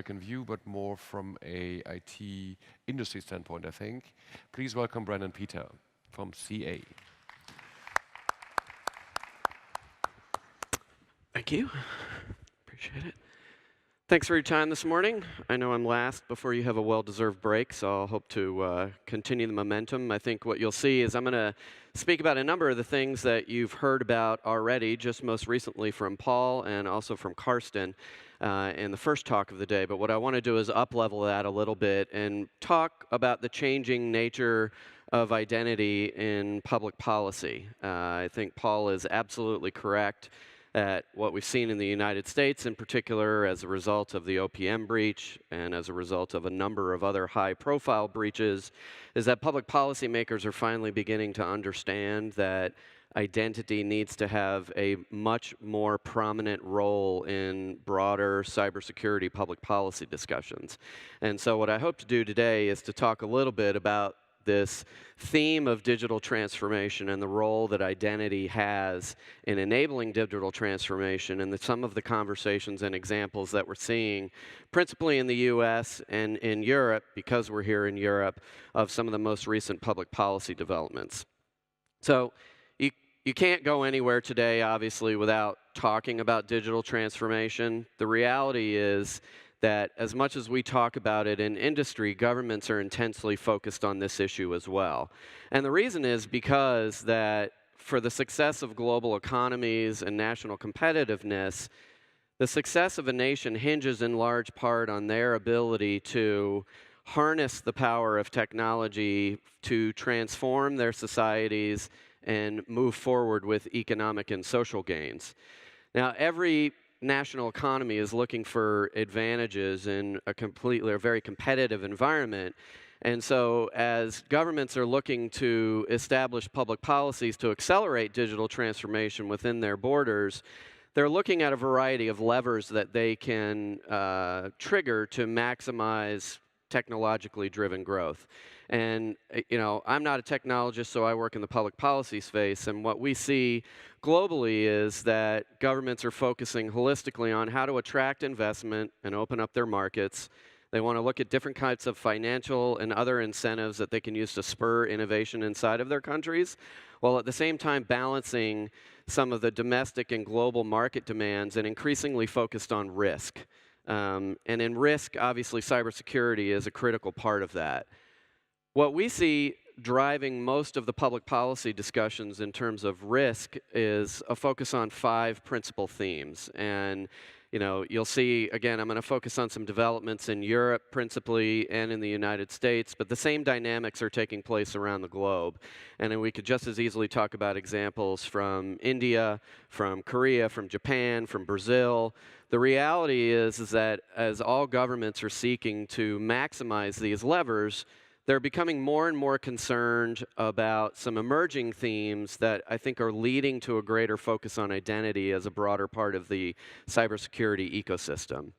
African view, but more from a IT industry standpoint, I think. Please welcome Brandon Peter from CA. Thank you. Appreciate it. Thanks for your time this morning. I know I'm last before you have a well-deserved break, so I'll hope to continue the momentum. I think what you'll see is I'm going to speak about a number of the things that you've heard about already, just most recently from Paul and also from Karsten in the first talk of the day. But what I want to do is up-level that a little bit and talk about the changing nature of identity in public policy. I think Paul is absolutely correct at what we've seen in the United States in particular as a result of the OPM breach and as a result of a number of other high-profile breaches, is that public policymakers are finally beginning to understand that identity needs to have a much more prominent role in broader cybersecurity public policy discussions. And so what I hope to do today is to talk a little bit about this theme of digital transformation and the role that identity has in enabling digital transformation and some of the conversations and examples that we're seeing, principally in the US and in Europe, because we're here in Europe, of some of the most recent public policy developments. So you can't go anywhere today, obviously, without talking about digital transformation. The reality is that as much as we talk about it in industry, governments are intensely focused on this issue as well. And the reason is because that for the success of global economies and national competitiveness, the success of a nation hinges in large part on their ability to harness the power of technology to transform their societies and move forward with economic and social gains. Now, every national economy is looking for advantages in a very competitive environment. And so as governments are looking to establish public policies to accelerate digital transformation within their borders, they're looking at a variety of levers that they can trigger to maximize technologically driven growth. And I'm not a technologist, so I work in the public policy space, and what we see globally is that governments are focusing holistically on how to attract investment and open up their markets. They want to look at different kinds of financial and other incentives that they can use to spur innovation inside of their countries, while at the same time balancing some of the domestic and global market demands and increasingly focused on risk. And in risk, obviously, cybersecurity is a critical part of that. What we see driving most of the public policy discussions in terms of risk is a focus on 5 principal themes. And you'll see, again, I'm going to focus on some developments in Europe principally and in the United States, but the same dynamics are taking place around the globe. And then we could just as easily talk about examples from India, from Korea, from Japan, from Brazil. The reality is that as all governments are seeking to maximize these levers, they're becoming more and more concerned about some emerging themes that I think are leading to a greater focus on identity as a broader part of the cybersecurity ecosystem.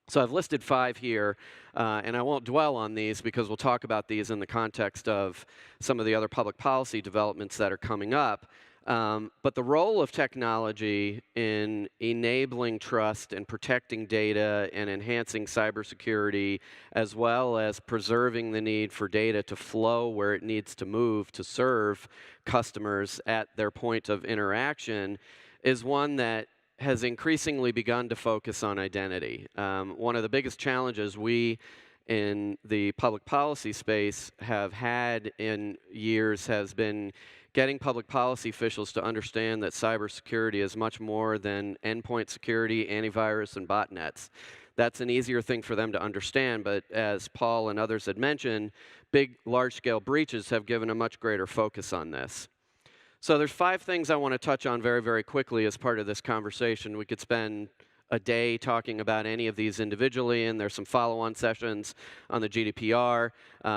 So I've listed 5 here, and I won't dwell on these because we'll talk about these in the context of some of the other public policy developments that are coming up. But the role of technology in enabling trust and protecting data and enhancing cybersecurity, as well as preserving the need for data to flow where it needs to move to serve customers at their point of interaction, is one that has increasingly begun to focus on identity. One of the biggest challenges we in the public policy space have had in years has been getting public policy officials to understand that cybersecurity is much more than endpoint security, antivirus, and botnets. That's an easier thing for them to understand, but as Paul and others had mentioned, big, large-scale breaches have given a much greater focus on this. So there's 5 things I want to touch on very, very quickly as part of this conversation. We could spend a day talking about any of these individually, and there's some follow-on sessions on the GDPR.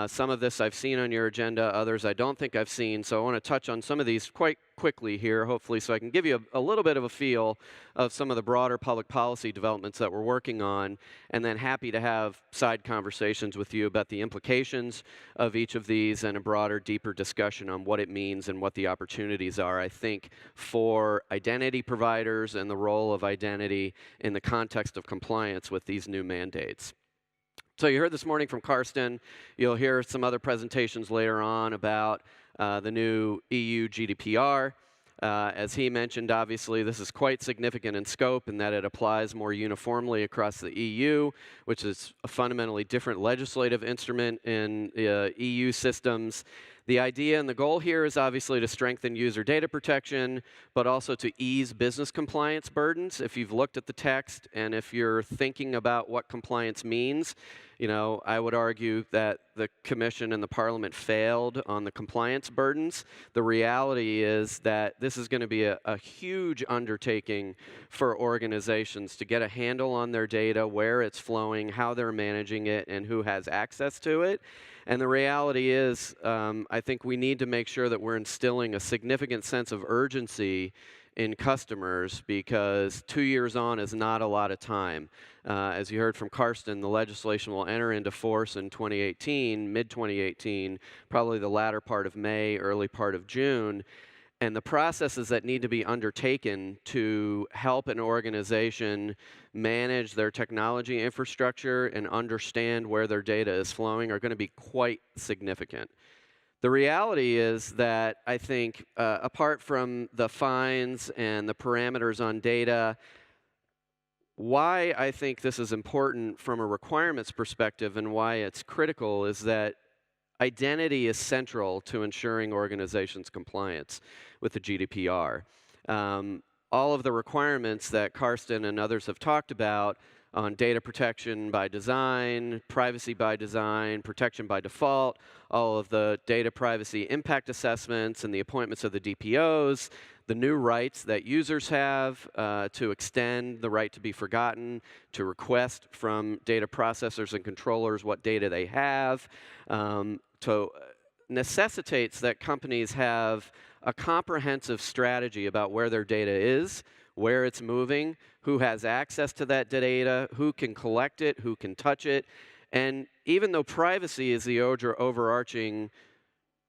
Some of this I've seen on your agenda, others I don't think I've seen, so I want to touch on some of these quite quickly here, hopefully, so I can give you a little bit of a feel of some of the broader public policy developments that we're working on, and then happy to have side conversations with you about the implications of each of these and a broader, deeper discussion on what it means and what the opportunities are, I think, for identity providers and the role of identity in the context of compliance with these new mandates. So you heard this morning from Karsten. You'll hear some other presentations later on about the new EU GDPR. As he mentioned, obviously, this is quite significant in scope in that it applies more uniformly across the EU, which is a fundamentally different legislative instrument in EU systems. The idea and the goal here is obviously to strengthen user data protection, but also to ease business compliance burdens. If you've looked at the text and if you're thinking about what compliance means, I would argue that the Commission and the Parliament failed on the compliance burdens. The reality is that this is going to be a huge undertaking for organizations to get a handle on their data, where it's flowing, how they're managing it, and who has access to it. And the reality is, I think we need to make sure that we're instilling a significant sense of urgency in customers, because 2 years on is not a lot of time. As you heard from Karsten, the legislation will enter into force in 2018, mid-2018, probably the latter part of May, early part of June. And the processes that need to be undertaken to help an organization manage their technology infrastructure and understand where their data is flowing are going to be quite significant. The reality is that I think, apart from the fines and the parameters on data, why I think this is important from a requirements perspective and why it's critical is that identity is central to ensuring organizations' compliance with the GDPR. All of the requirements that Karsten and others have talked about on data protection by design, privacy by design, protection by default, all of the data privacy impact assessments and the appointments of the DPOs, the new rights that users have to extend the right to be forgotten, to request from data processors and controllers what data they have, necessitates that companies have a comprehensive strategy about where their data is, where it's moving, who has access to that data, who can collect it, who can touch it. And even though privacy is the overarching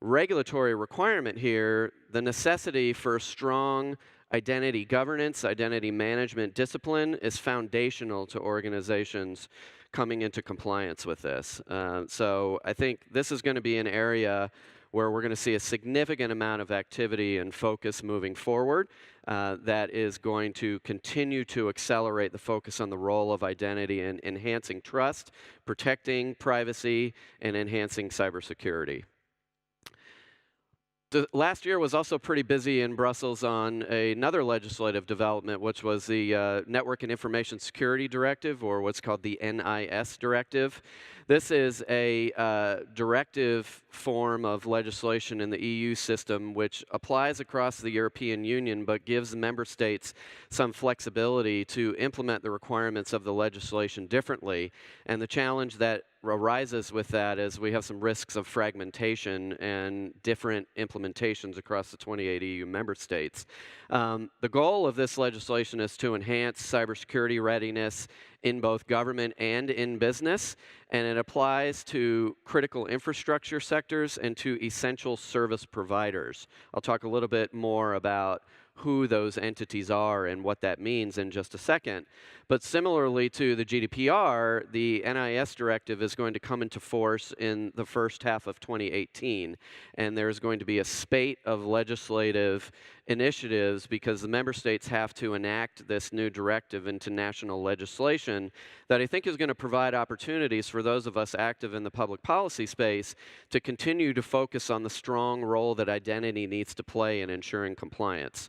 regulatory requirement here, the necessity for strong identity governance, identity management discipline is foundational to organizations coming into compliance with this. So I think this is going to be an area where we're going to see a significant amount of activity and focus moving forward that is going to continue to accelerate the focus on the role of identity in enhancing trust, protecting privacy, and enhancing cybersecurity. Last year was also pretty busy in Brussels on another legislative development, which was the Network and Information Security Directive, or what's called the NIS Directive. This is a directive form of legislation in the EU system which applies across the European Union but gives member states some flexibility to implement the requirements of the legislation differently. And the challenge that arises with that is we have some risks of fragmentation and different implementations across the 28 EU member states. The goal of this legislation is to enhance cybersecurity readiness in both government and in business, and it applies to critical infrastructure sectors and to essential service providers. I'll talk a little bit more about who those entities are and what that means in just a second. But similarly to the GDPR, the NIS directive is going to come into force in the first half of 2018. And there's going to be a spate of legislative initiatives because the member states have to enact this new directive into national legislation that I think is going to provide opportunities for those of us active in the public policy space to continue to focus on the strong role that identity needs to play in ensuring compliance.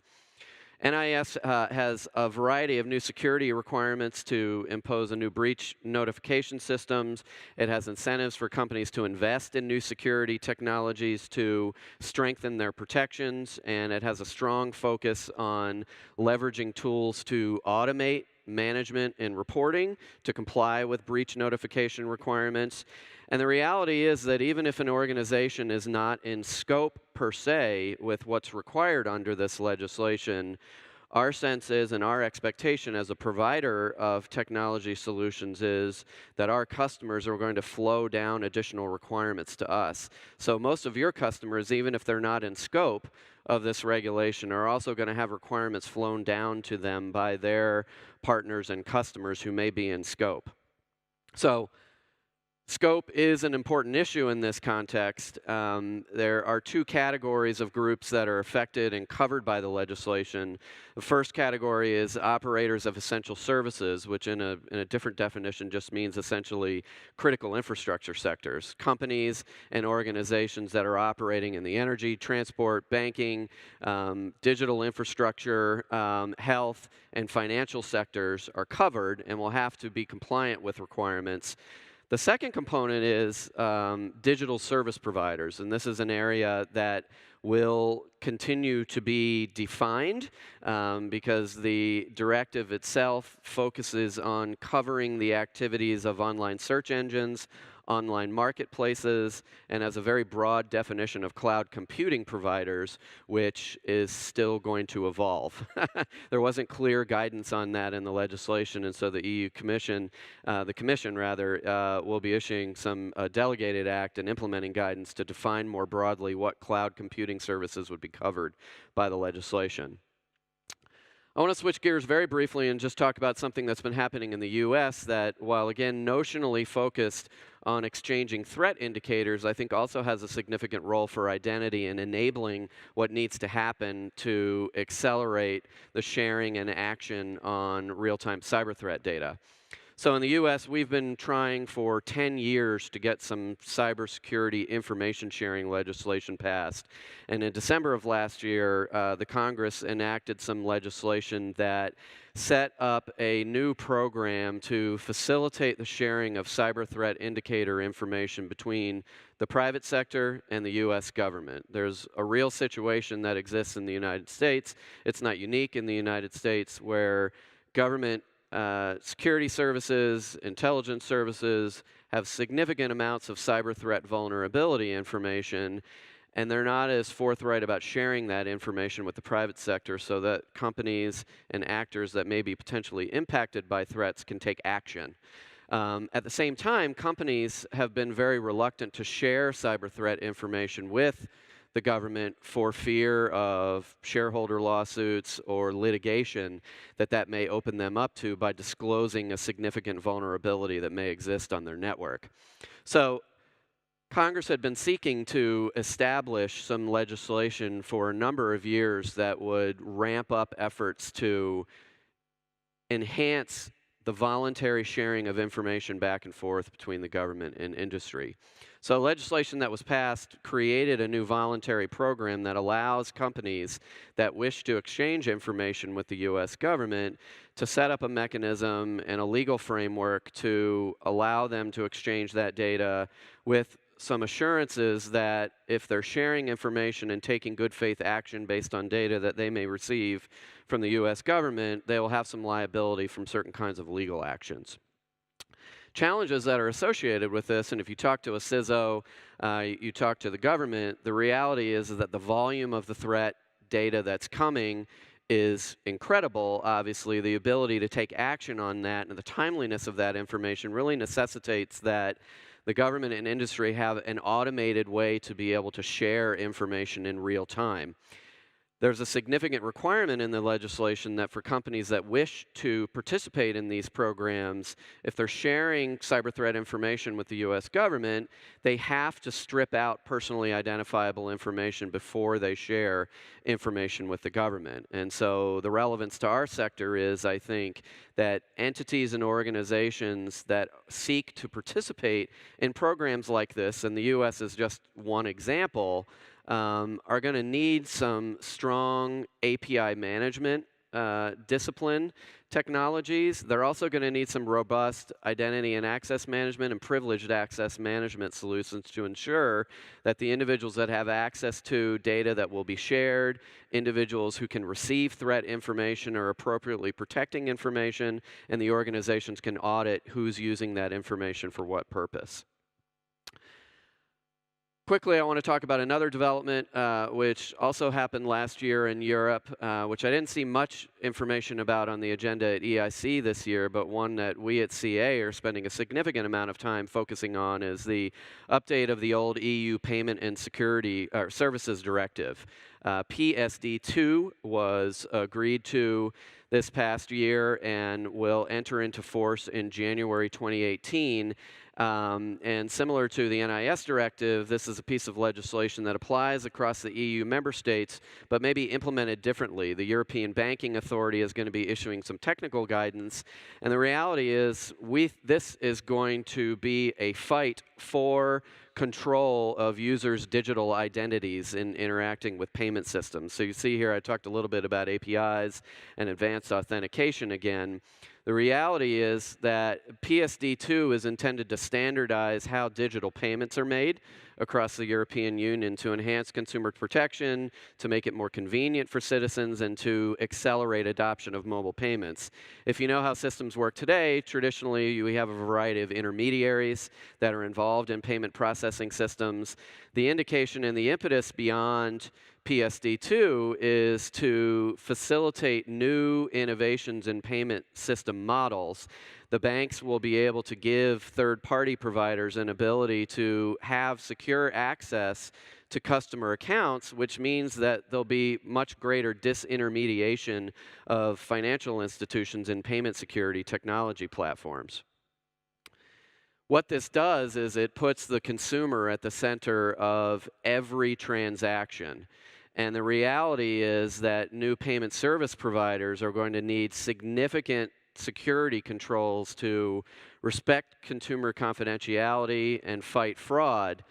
NIS has a variety of new security requirements to impose a new breach notification systems. It has incentives for companies to invest in new security technologies to strengthen their protections, and it has a strong focus on leveraging tools to automate management and reporting to comply with breach notification requirements. And the reality is that even if an organization is not in scope per se with what's required under this legislation, our sense is and our expectation as a provider of technology solutions is that our customers are going to flow down additional requirements to us. So most of your customers, even if they're not in scope of this regulation, are also going to have requirements flown down to them by their partners and customers who may be in scope. So Scope is an important issue in this context. There are two categories of groups that are affected and covered by the legislation. The first category is operators of essential services, which in a different definition just means essentially critical infrastructure sectors. Companies and organizations that are operating in the energy, transport, banking, digital infrastructure, health, and financial sectors are covered and will have to be compliant with requirements. The second component is digital service providers, and this is an area that will continue to be defined because the directive itself focuses on covering the activities of online search engines, online marketplaces, and has a very broad definition of cloud computing providers, which is still going to evolve. There wasn't clear guidance on that in the legislation, and so the EU Commission, the Commission rather, will be issuing some delegated act and implementing guidance to define more broadly what cloud computing services would be covered by the legislation. I want to switch gears very briefly and just talk about something that's been happening in the US that, while again notionally focused on exchanging threat indicators, I think also has a significant role for identity and enabling what needs to happen to accelerate the sharing and action on real-time cyber threat data. So in the US, we've been trying for 10 years to get some cybersecurity information sharing legislation passed. And in December of last year, the Congress enacted some legislation that set up a new program to facilitate the sharing of cyber threat indicator information between the private sector and the US government. There's a real situation that exists in the United States. It's not unique in the United States where government security services, intelligence services have significant amounts of cyber threat vulnerability information, and they're not as forthright about sharing that information with the private sector so that companies and actors that may be potentially impacted by threats can take action. At the same time, companies have been very reluctant to share cyber threat information with the government for fear of shareholder lawsuits or litigation that may open them up to by disclosing a significant vulnerability that may exist on their network. So Congress had been seeking to establish some legislation for a number of years that would ramp up efforts to enhance the voluntary sharing of information back and forth between the government and industry. So legislation that was passed created a new voluntary program that allows companies that wish to exchange information with the US government to set up a mechanism and a legal framework to allow them to exchange that data with some assurances that if they're sharing information and taking good faith action based on data that they may receive from the US government, they will have some liability from certain kinds of legal actions. Challenges that are associated with this, and if you talk to a CISO, you talk to the government, the reality is that the volume of the threat data that's coming is incredible. Obviously, the ability to take action on that and the timeliness of that information really necessitates that the government and industry have an automated way to be able to share information in real time. There's a significant requirement in the legislation that for companies that wish to participate in these programs, if they're sharing cyber threat information with the US government, they have to strip out personally identifiable information before they share information with the government. And so the relevance to our sector is, I think, that entities and organizations that seek to participate in programs like this, and the US is just one example, are going to need some strong API management discipline technologies. They're also going to need some robust identity and access management and privileged access management solutions to ensure that the individuals that have access to data that will be shared, individuals who can receive threat information are appropriately protecting information, and the organizations can audit who's using that information for what purpose. Quickly, I want to talk about another development which also happened last year in Europe, which I didn't see much information about on the agenda at EIC this year, but one that we at CA are spending a significant amount of time focusing on is the update of the old EU Payment and Security Services Directive. PSD2 was agreed to this past year and will enter into force in January 2018. And similar to the NIS directive, this is a piece of legislation that applies across the EU member states, but may be implemented differently. The European Banking Authority is going to be issuing some technical guidance, and the reality is this is going to be a fight for control of users' digital identities in interacting with payment systems. So you see here I talked a little bit about APIs and advanced authentication again. The reality is that PSD2 is intended to standardize how digital payments are made across the European Union to enhance consumer protection, to make it more convenient for citizens, and to accelerate adoption of mobile payments. If you know how systems work today, traditionally we have a variety of intermediaries that are involved in payment processing systems. The indication and the impetus beyond PSD2 is to facilitate new innovations in payment system models. The banks will be able to give third-party providers an ability to have secure access to customer accounts, which means that there'll be much greater disintermediation of financial institutions and payment security technology platforms. What this does is it puts the consumer at the center of every transaction. And the reality is that new payment service providers are going to need significant security controls to respect consumer confidentiality and fight fraud.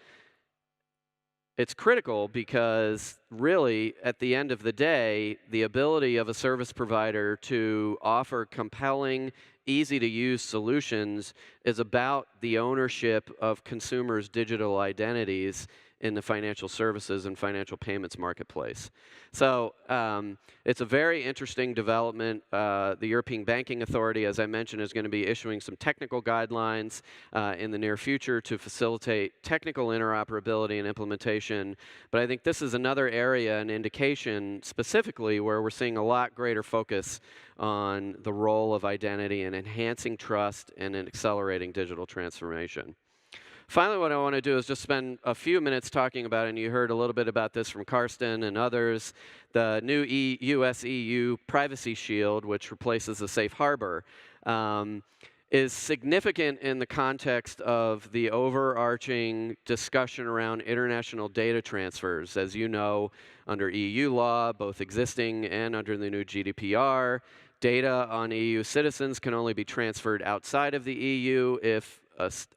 It's critical because really, at the end of the day, the ability of a service provider to offer compelling, easy-to-use solutions is about the ownership of consumers' digital identities in the financial services and financial payments marketplace. So it's a very interesting development. The European Banking Authority, as I mentioned, is going to be issuing some technical guidelines in the near future to facilitate technical interoperability and implementation. But I think this is another area, an indication specifically, where we're seeing a lot greater focus on the role of identity in enhancing trust and in accelerating digital transformation. Finally, what I want to do is just spend a few minutes talking about, and you heard a little bit about this from Karsten and others, the new US-EU Privacy Shield, which replaces the Safe Harbor, is significant in the context of the overarching discussion around international data transfers. As you know, under EU law, both existing and under the new GDPR, data on EU citizens can only be transferred outside of the EU if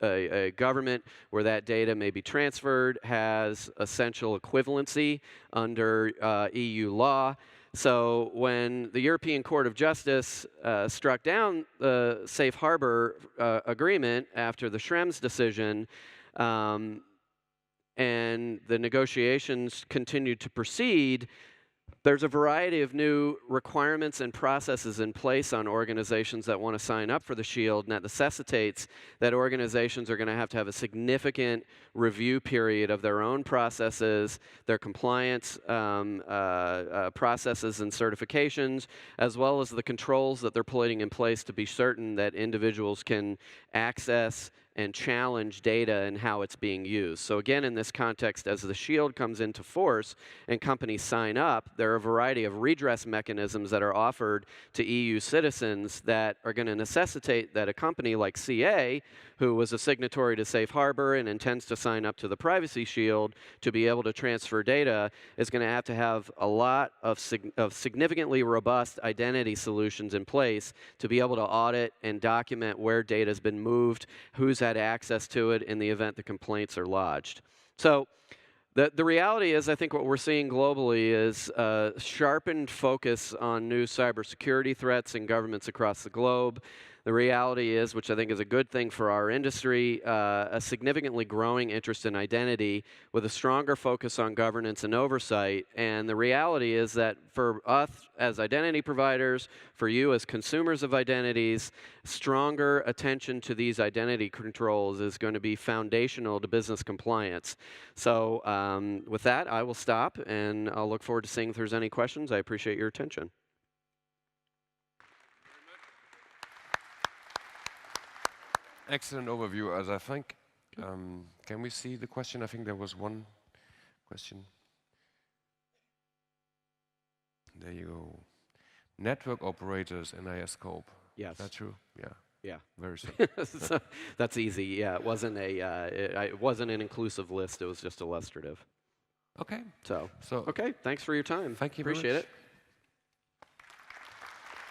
a government where that data may be transferred has essential equivalency under EU law. So when the European Court of Justice struck down the Safe Harbor agreement after the Schrems decision, and the negotiations continued to proceed, there's a variety of new requirements and processes in place on organizations that want to sign up for the Shield, and that necessitates that organizations are going to have a significant review period of their own processes, their compliance processes and certifications, as well as the controls that they're putting in place to be certain that individuals can access and challenge data and how it's being used. So again, in this context, as the Shield comes into force and companies sign up, there are a variety of redress mechanisms that are offered to EU citizens that are going to necessitate that a company like CA, who was a signatory to Safe Harbor and intends to sign up to the Privacy Shield to be able to transfer data, is going to have a lot of significantly robust identity solutions in place to be able to audit and document where data has been moved, who's had access to it in the event the complaints are lodged. So the reality is, I think what we're seeing globally is a sharpened focus on new cybersecurity threats in governments across the globe. The reality is, which I think is a good thing for our industry, a significantly growing interest in identity with a stronger focus on governance and oversight. And the reality is that for us as identity providers, for you as consumers of identities, stronger attention to these identity controls is going to be foundational to business compliance. So with that, I will stop, and I'll look forward to seeing if there's any questions. I appreciate your attention. Excellent overview, as I think. Can we see the question? I think there was one question. There you go. Network operators in NIS scope. Yes. Is that true? Yeah. Yeah. Very soon. So that's easy. Yeah, it wasn't it wasn't an inclusive list. It was just illustrative. Okay. So So okay, thanks for your time. thank you very Appreciate much. it.